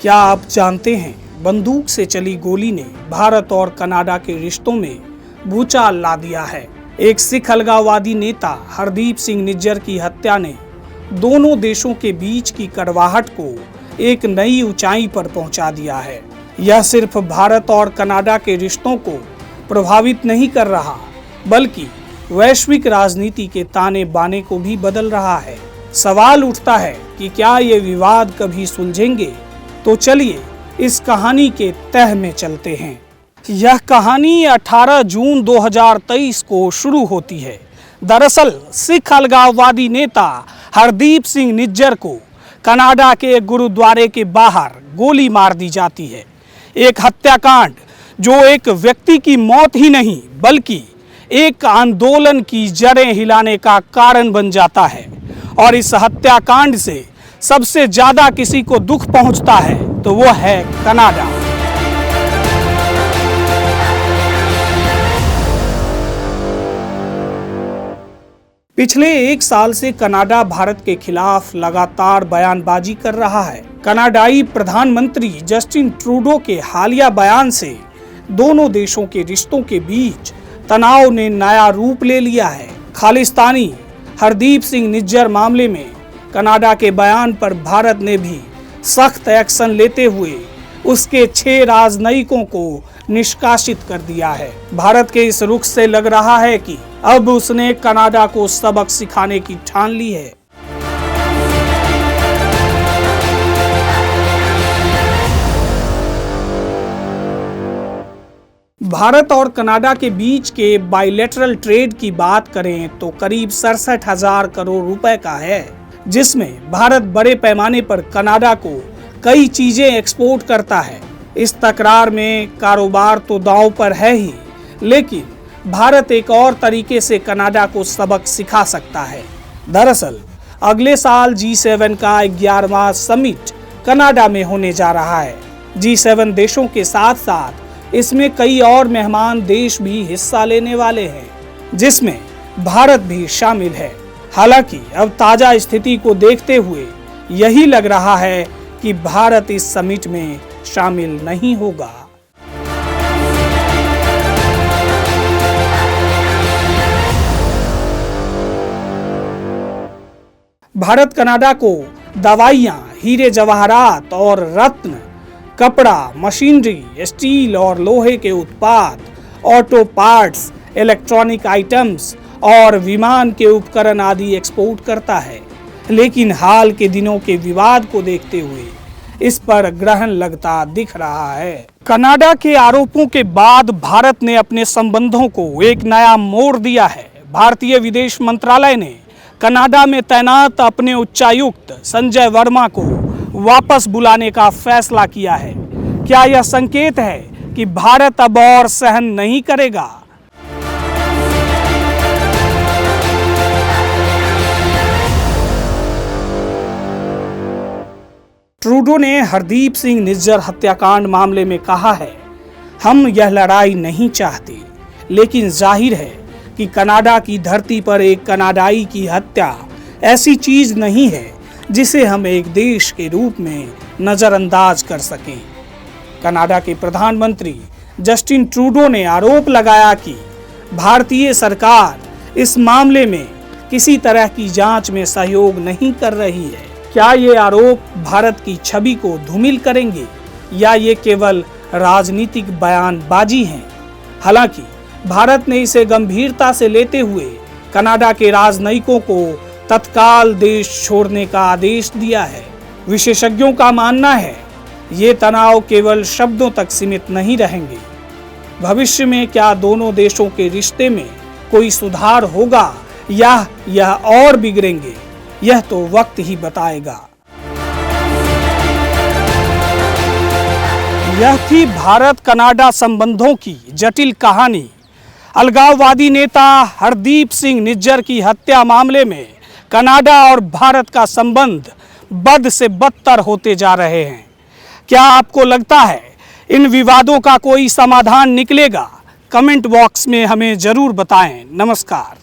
क्या आप जानते हैं, बंदूक से चली गोली ने भारत और कनाडा के रिश्तों में भूचाल ला दिया है। एक सिख अलगाववादी नेता हरदीप सिंह निज्जर की हत्या ने दोनों देशों के बीच की कड़वाहट को एक नई ऊंचाई पर पहुंचा दिया है। यह सिर्फ भारत और कनाडा के रिश्तों को प्रभावित नहीं कर रहा, बल्कि वैश्विक राजनीति के ताने बाने को भी बदल रहा है। सवाल उठता है कि क्या ये विवाद कभी सुलझेंगे? तो चलिए इस कहानी के तह में चलते हैं। यह कहानी 18 जून 2023 को शुरू होती है। दरअसल सिख अलगाववादी नेता हरदीप सिंह निज्जर को कनाडा के गुरुद्वारे के बाहर गोली मार दी जाती है। एक हत्याकांड जो एक व्यक्ति की मौत ही नहीं, बल्कि एक आंदोलन की जड़ें हिलाने का कारण बन जाता है। और इस हत्याकांड से सबसे ज्यादा किसी को दुख पहुंचता है तो वो है कनाडा। पिछले एक साल से कनाडा भारत के खिलाफ लगातार बयानबाजी कर रहा है। कनाडाई प्रधानमंत्री जस्टिन ट्रूडो के हालिया बयान से दोनों देशों के रिश्तों के बीच तनाव ने नया रूप ले लिया है। खालिस्तानी हरदीप सिंह निज्जर मामले में कनाडा के बयान पर भारत ने भी सख्त एक्शन लेते हुए उसके 6 राजनयिकों को निष्कासित कर दिया है। भारत के इस रुख से लग रहा है कि अब उसने कनाडा को सबक सिखाने की ठान ली है। भारत और कनाडा के बीच के बायलैटरल ट्रेड की बात करें तो करीब 67,000 करोड़ रुपए का है, जिसमें भारत बड़े पैमाने पर कनाडा को कई चीजें एक्सपोर्ट करता है। इस तकरार में कारोबार तो दांव पर है ही, लेकिन भारत एक और तरीके से कनाडा को सबक सिखा सकता है। दरअसल अगले साल G7 का 11वां समिट कनाडा में होने जा रहा है। G7 देशों के साथ साथ इसमें कई और मेहमान देश भी हिस्सा लेने वाले हैं, जिसमें भारत भी शामिल है। हालांकि अब ताजा स्थिति को देखते हुए यही लग रहा है कि भारत इस समिट में शामिल नहीं होगा। भारत कनाडा को दवाइयां, हीरे जवाहरात और रत्न, कपड़ा, मशीनरी, स्टील और लोहे के उत्पाद, ऑटो पार्ट्स, इलेक्ट्रॉनिक आइटम्स और विमान के उपकरण आदि एक्सपोर्ट करता है। लेकिन हाल के दिनों के विवाद को देखते हुए इस पर ग्रहण लगता दिख रहा है। कनाडा के आरोपों के बाद भारत ने अपने संबंधों को एक नया मोड़ दिया है। भारतीय विदेश मंत्रालय ने कनाडा में तैनात अपने उच्चायुक्त संजय वर्मा को वापस बुलाने का फैसला किया है। क्या यह संकेत है कि भारत अब और सहन नहीं करेगा? ट्रूडो ने हरदीप सिंह निज्जर हत्याकांड मामले में कहा है, हम यह लड़ाई नहीं चाहते, लेकिन जाहिर है कि कनाडा की धरती पर एक कनाडाई की हत्या ऐसी चीज नहीं है जिसे हम एक देश के रूप में नजरअंदाज कर सकें। कनाडा के प्रधानमंत्री जस्टिन ट्रूडो ने आरोप लगाया कि भारतीय सरकार इस मामले में किसी तरह की जांच में सहयोग नहीं कर रही है। क्या ये आरोप भारत की छवि को धूमिल करेंगे या ये केवल राजनीतिक बयानबाजी है? हालांकि भारत ने इसे गंभीरता से लेते हुए कनाडा के राजनयिकों को तत्काल देश छोड़ने का आदेश दिया है। विशेषज्ञों का मानना है ये तनाव केवल शब्दों तक सीमित नहीं रहेंगे। भविष्य में क्या दोनों देशों के रिश्ते में कोई सुधार होगा या यह और बिगड़ेंगे, यह तो वक्त ही बताएगा। यह थी भारत कनाडा संबंधों की जटिल कहानी। अलगाववादी नेता हरदीप सिंह निज्जर की हत्या मामले में कनाडा और भारत का संबंध बद से बदतर होते जा रहे हैं। क्या आपको लगता है इन विवादों का कोई समाधान निकलेगा? कमेंट बॉक्स में हमें जरूर बताएं। नमस्कार।